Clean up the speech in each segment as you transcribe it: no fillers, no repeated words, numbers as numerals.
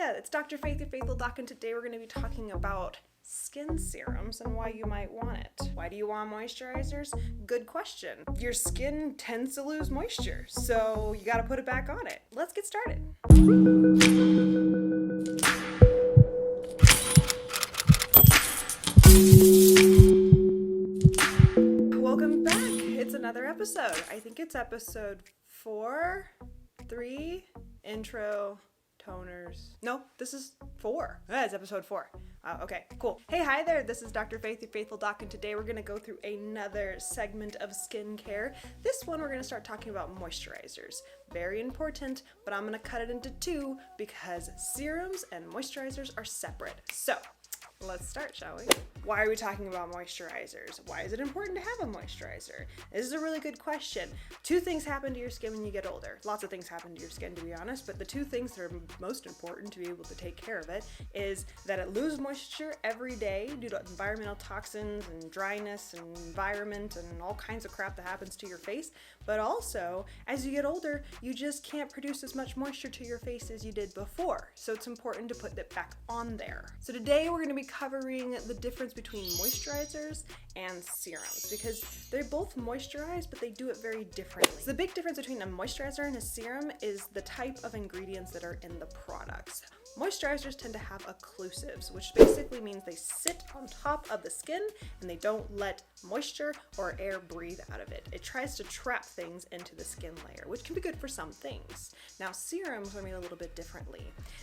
Yeah, it's Dr. Faith, your Faithfuldoc, and today we're going to be talking about skin serums and why you might want it. Why do you want moisturizers? Good question. Your skin tends to lose moisture, so you got to put it back on it. Let's get started. Welcome back. It's another episode. I think it's episode 3, intro, toners. No, this is 4. It's episode 4. Okay, cool. Hey, hi there. This is Dr. Faith, your Faithfuldoc, and today we're going to go through another segment of skincare. This one we're going to start talking about moisturizers. Very important, but I'm going to cut it into 2 because serums and moisturizers are separate. So, let's start, shall we? Why are we talking about moisturizers? Why is it important to have a moisturizer? This is a really good question. 2 things happen to your skin when you get older. Lots of things happen to your skin, to be honest, but the 2 things that are most important to be able to take care of it is that it loses moisture every day due to environmental toxins and dryness and environment and all kinds of crap that happens to your face. But also, as you get older, you just can't produce as much moisture to your face as you did before. So it's important to put that back on there. So today we're going to be covering the difference between moisturizers and serums because they both moisturize, but they do it very differently. So the big difference between a moisturizer and a serum is the type of ingredients that are in the products. Moisturizers tend to have occlusives, which basically means they sit on top of the skin and they don't let moisture or air breathe out of it. It tries to trap things into the skin layer, which can be good for some things. Now, serums are made a little bit differently.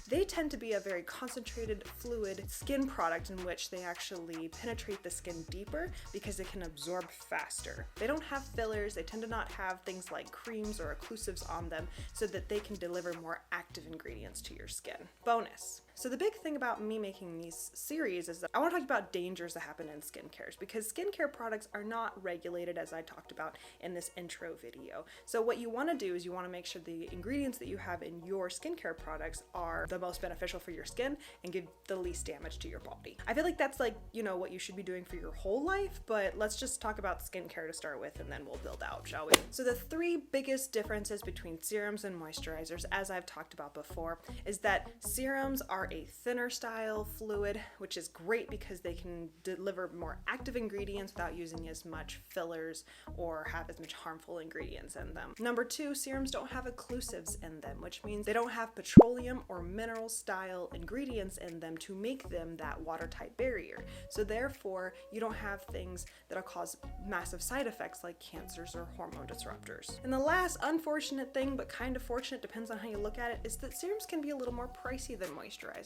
They tend to be a very concentrated, fluid skin product in which they actually penetrate the skin deeper because they can absorb faster. They don't have fillers. They tend to not have things like creams or occlusives on them so that they can deliver more active ingredients to your skin. Bonus. So the big thing about me making these series is that I want to talk about dangers that happen in skincare because skincare products are not regulated as I talked about in this intro video. So what you want to do is you want to make sure the ingredients that you have in your skincare products are the most beneficial for your skin and give the least damage to your body. I feel like that's like, what you should be doing for your whole life, but let's just talk about skincare to start with and then we'll build out, shall we? So the 3 biggest differences between serums and moisturizers, as I've talked about before, is that serums are a thinner style fluid, which is great because they can deliver more active ingredients without using as much fillers or have as much harmful ingredients in them. Number 2, serums don't have occlusives in them, which means they don't have petroleum or mineral style ingredients in them to make them that watertight barrier. So therefore, you don't have things that'll cause massive side effects like cancers or hormone disruptors. And the last unfortunate thing, but kind of fortunate, depends on how you look at it, is that serums can be a little more pricey than moisturizers.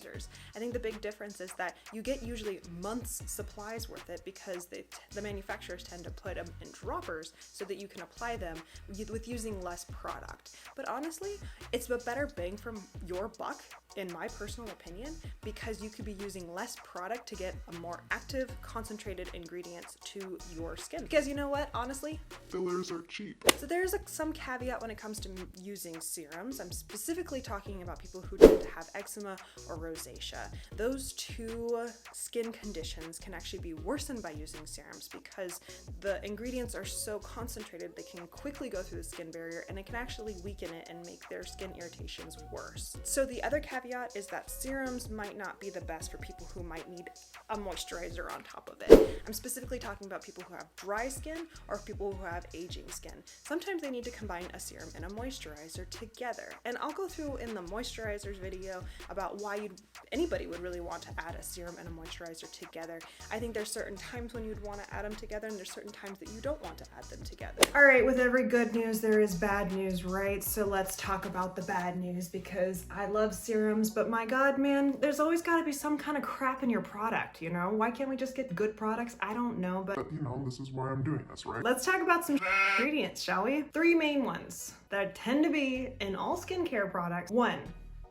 I think the big difference is that you get usually months supplies worth it because the manufacturers tend to put them in droppers so that you can apply them with using less product. But honestly, it's a better bang for your buck, in my personal opinion, because you could be using less product to get a more active, concentrated ingredients to your skin. Because you know what, honestly? Fillers are cheap. So there's some caveat when it comes to using serums. I'm specifically talking about people who tend to have eczema or rosacea. Those 2 skin conditions can actually be worsened by using serums because the ingredients are so concentrated they can quickly go through the skin barrier and it can actually weaken it and make their skin irritations worse. So the other caveat is that serums might not be the best for people who might need a moisturizer on top of it. I'm specifically talking about people who have dry skin or people who have aging skin. Sometimes they need to combine a serum and a moisturizer together. And I'll go through in the moisturizers video about why anybody would really want to add a serum and a moisturizer together. I think there's certain times when you'd want to add them together and there's certain times that you don't want to add them together. All right, with every good news, there is bad news, right? So let's talk about the bad news because I love serums, but my God, man, there's always got to be some kind of crap in your product, Why can't we just get good products? I don't know, but this is why I'm doing this, right? let's talk about some ingredients, shall we? 3 main ones that tend to be in all skincare products. 1,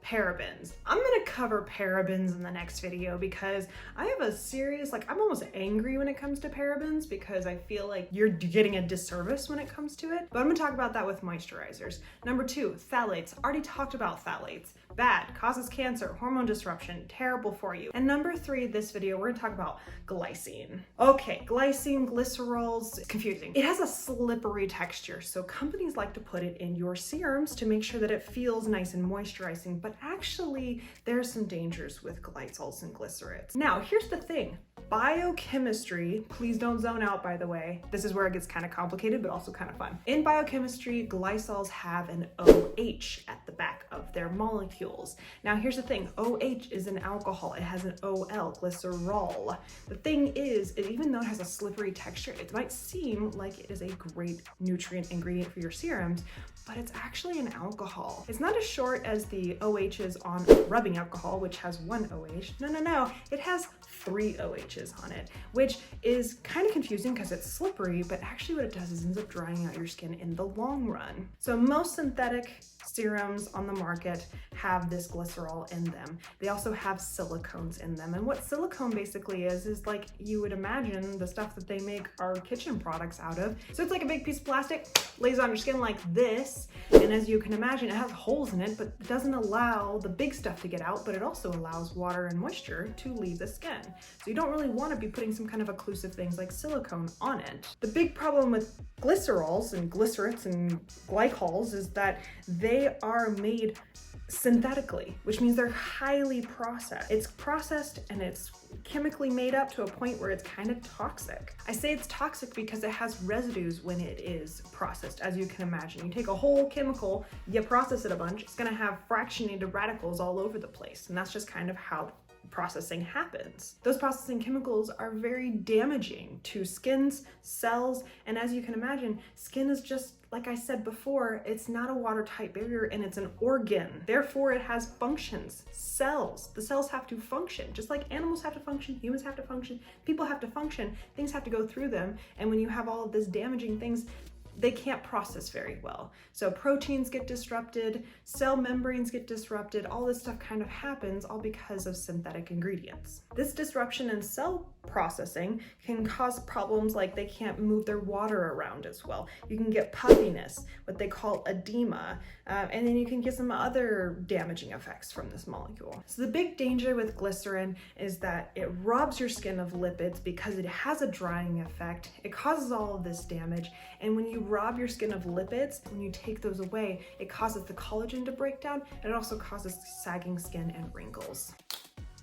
parabens. I'm gonna cover parabens in the next video because I have a serious, I'm almost angry when it comes to parabens because I feel like you're getting a disservice when it comes to it. But I'm gonna talk about that with moisturizers. Number 2, phthalates. Already talked about phthalates. Bad, causes cancer, hormone disruption, terrible for you. And number 3, this video, we're gonna talk about glycine. Okay, glycine, glycerols, it's confusing. It has a slippery texture, so companies like to put it in your serums to make sure that it feels nice and moisturizing, but but actually there are some dangers with glycols and glycerids. Now, here's the thing. Biochemistry, please don't zone out by the way. This is where it gets kind of complicated, but also kind of fun. In biochemistry, glycols have an OH at the back of their molecules. Now here's the thing, OH is an alcohol. It has an OL, glycerol. The thing is, even though it has a slippery texture, it might seem like it is a great nutrient ingredient for your serums, but it's actually an alcohol. It's not as short as the OHs on rubbing alcohol, which has one OH. No, it has 3 OHs on it, which is kind of confusing because it's slippery, but actually what it does is ends up drying out your skin in the long run. So most synthetic serums on the market have this glycerol in them. They also have silicones in them. And what silicone basically is like you would imagine the stuff that they make our kitchen products out of. So it's like a big piece of plastic, lays on your skin like this. And as you can imagine, it has holes in it, but it doesn't allow the big stuff to get out, but it also allows water and moisture to leave the skin. So you don't really want to be putting some kind of occlusive things like silicone on it. The big problem with glycerols and glycerates and glycols is that they are made synthetically, which means they're highly processed. It's processed and it's chemically made up to a point where it's kind of toxic. I say it's toxic because it has residues when it is processed, as you can imagine. You take a whole chemical, you process it a bunch, it's gonna have fractionated radicals all over the place, and that's just kind of how processing happens. Those processing chemicals are very damaging to skins, cells, and as you can imagine, skin is just, like I said before, it's not a watertight barrier and it's an organ. Therefore, it has functions, cells. The cells have to function. Just like animals have to function, humans have to function, people have to function, things have to go through them. And when you have all of this damaging things, they can't process very well. So proteins get disrupted, cell membranes get disrupted, all this stuff kind of happens all because of synthetic ingredients. This disruption in cell processing can cause problems like they can't move their water around as well. You can get puffiness, what they call edema, and then you can get some other damaging effects from this molecule. So the big danger with glycerin is that it robs your skin of lipids because it has a drying effect. It causes all of this damage, and when you rob your skin of lipids, when you take those away, it causes the collagen to break down, and it also causes sagging skin and wrinkles.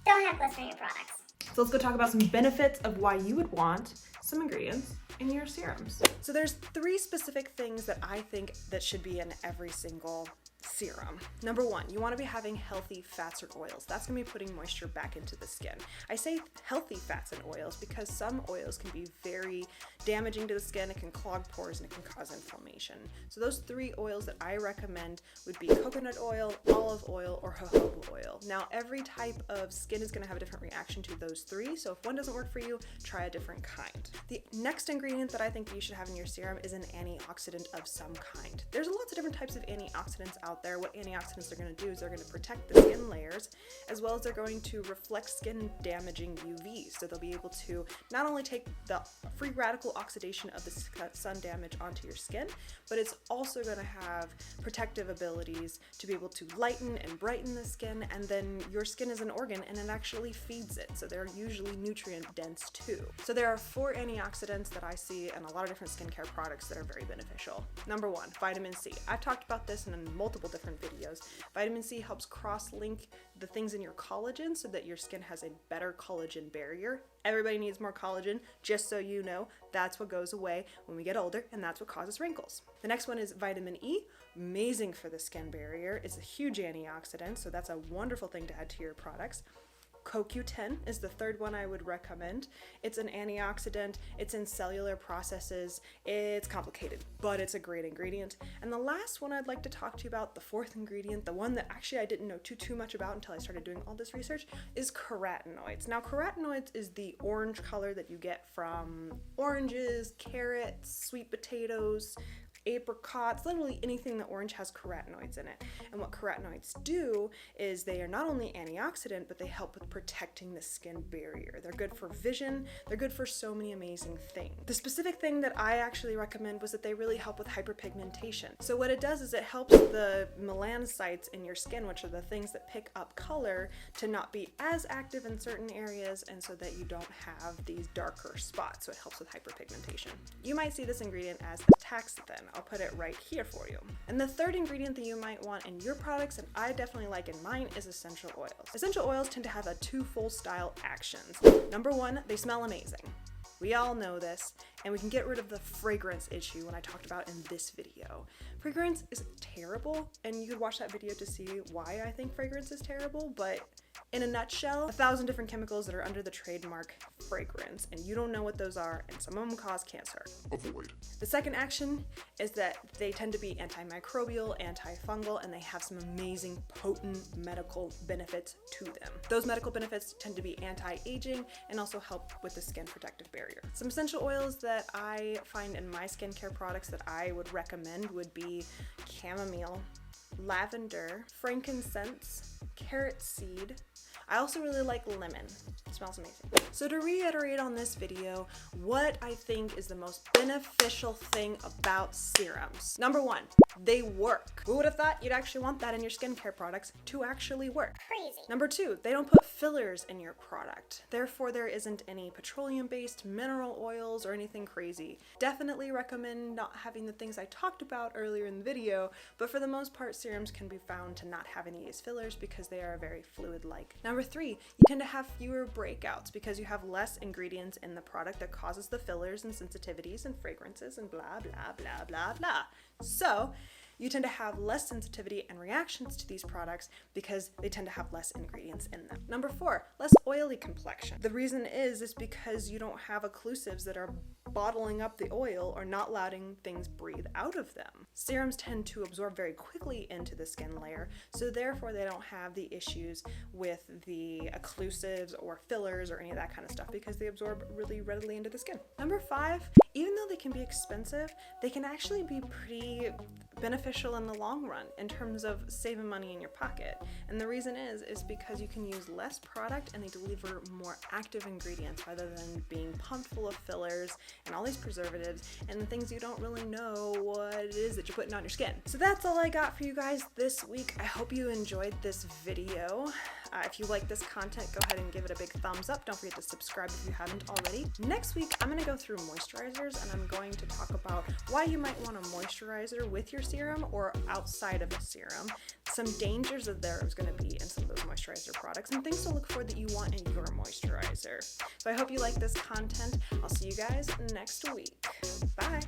Don't have glycerin in your products. So let's go talk about some benefits of why you would want some ingredients in your serums. So there's 3 specific things that I think that should be in every single serum. Number 1, you want to be having healthy fats or oils. That's going to be putting moisture back into the skin. I say healthy fats and oils because some oils can be very damaging to the skin. It can clog pores and it can cause inflammation. So those 3 oils that I recommend would be coconut oil, olive oil, or jojoba oil. Now every type of skin is going to have a different reaction to those 3, so if one doesn't work for you, try a different kind. The next ingredient that I think you should have in your serum is an antioxidant of some kind. There's lots of different types of antioxidants out there. What antioxidants are going to do is they're going to protect the skin layers, as well as they're going to reflect skin damaging UVs. So they'll be able to not only take the free radical oxidation of the sun damage onto your skin, but it's also going to have protective abilities to be able to lighten and brighten the skin, and then your skin is an organ and it actually feeds it. So they're usually nutrient dense too. So there are 4 antioxidants that I see in a lot of different skincare products that are very beneficial. Number 1, vitamin C. I've talked about this in multiple different videos. Vitamin C helps cross-link the things in your collagen so that your skin has a better collagen barrier. Everybody needs more collagen, just so you know. That's what goes away when we get older, and that's what causes wrinkles. The next one is vitamin E, amazing for the skin barrier. It's a huge antioxidant, so that's a wonderful thing to add to your products. CoQ10 is the 3rd one I would recommend. It's an antioxidant, it's in cellular processes, it's complicated, but it's a great ingredient. And the last one I'd like to talk to you about, the 4th ingredient, the one that actually I didn't know too much about until I started doing all this research, is carotenoids. Now carotenoids is the orange color that you get from oranges, carrots, sweet potatoes, apricots, literally anything that orange has carotenoids in it. And what carotenoids do is they are not only antioxidant, but they help with protecting the skin barrier. They're good for vision, they're good for so many amazing things. The specific thing that I actually recommend was that they really help with hyperpigmentation. So what it does is it helps the melanocytes in your skin, which are the things that pick up color, to not be as active in certain areas, and so that you don't have these darker spots. So it helps with hyperpigmentation. You might see this ingredient as Astaxathin. I'll put it right here for you. And the third ingredient that you might want in your products, and I definitely like in mine, is essential oils. Essential oils tend to have a twofold style actions. Number one, they smell amazing. We all know this, and we can get rid of the fragrance issue when I talked about in this video. Fragrance is terrible, and you could watch that video to see why I think fragrance is terrible, but in a nutshell, 1,000 different chemicals that are under the trademark fragrance, and you don't know what those are, and some of them cause cancer. Avoid. The second action is that they tend to be antimicrobial, antifungal, and they have some amazing potent medical benefits to them. Those medical benefits tend to be anti-aging and also help with the skin protective barrier. Some essential oils that I find in my skincare products that I would recommend would be chamomile, lavender, frankincense, carrot seed. I also really like lemon. It smells amazing. So to reiterate on this video, what I think is the most beneficial thing about serums. Number one, they work. Who would have thought you'd actually want that in your skincare products to actually work? Crazy. Number two, they don't put fillers in your product. Therefore, there isn't any petroleum-based mineral oils or anything crazy. Definitely recommend not having the things I talked about earlier in the video, but for the most part, serums can be found to not have any of these fillers because they are very fluid-like. Number three, you tend to have fewer breakouts because you have less ingredients in the product that causes the fillers and sensitivities and fragrances and blah, blah, blah, blah, blah. So you tend to have less sensitivity and reactions to these products because they tend to have less ingredients in them. Number four, less oily complexion. The reason is because you don't have occlusives that are bottling up the oil or not letting things breathe out of them. Serums tend to absorb very quickly into the skin layer, so therefore they don't have the issues with the occlusives or fillers or any of that kind of stuff because they absorb really readily into the skin. Number five, even though they can be expensive, they can actually be pretty beneficial in the long run in terms of saving money in your pocket. And the reason is because you can use less product and they deliver more active ingredients rather than being pumped full of fillers and all these preservatives and the things you don't really know what it is that you're putting on your skin. So that's all I got for you guys this week. I hope you enjoyed this video. If you like this content, go ahead and give it a big thumbs up. Don't forget to subscribe if you haven't already. Next week, I'm going to go through moisturizers and I'm going to talk about why you might want a moisturizer with your serum or outside of a serum, some dangers that there is going to be in some of those moisturizer products, and things to look for that you want in your moisturizer. So I hope you like this content. I'll see you guys next week. Bye.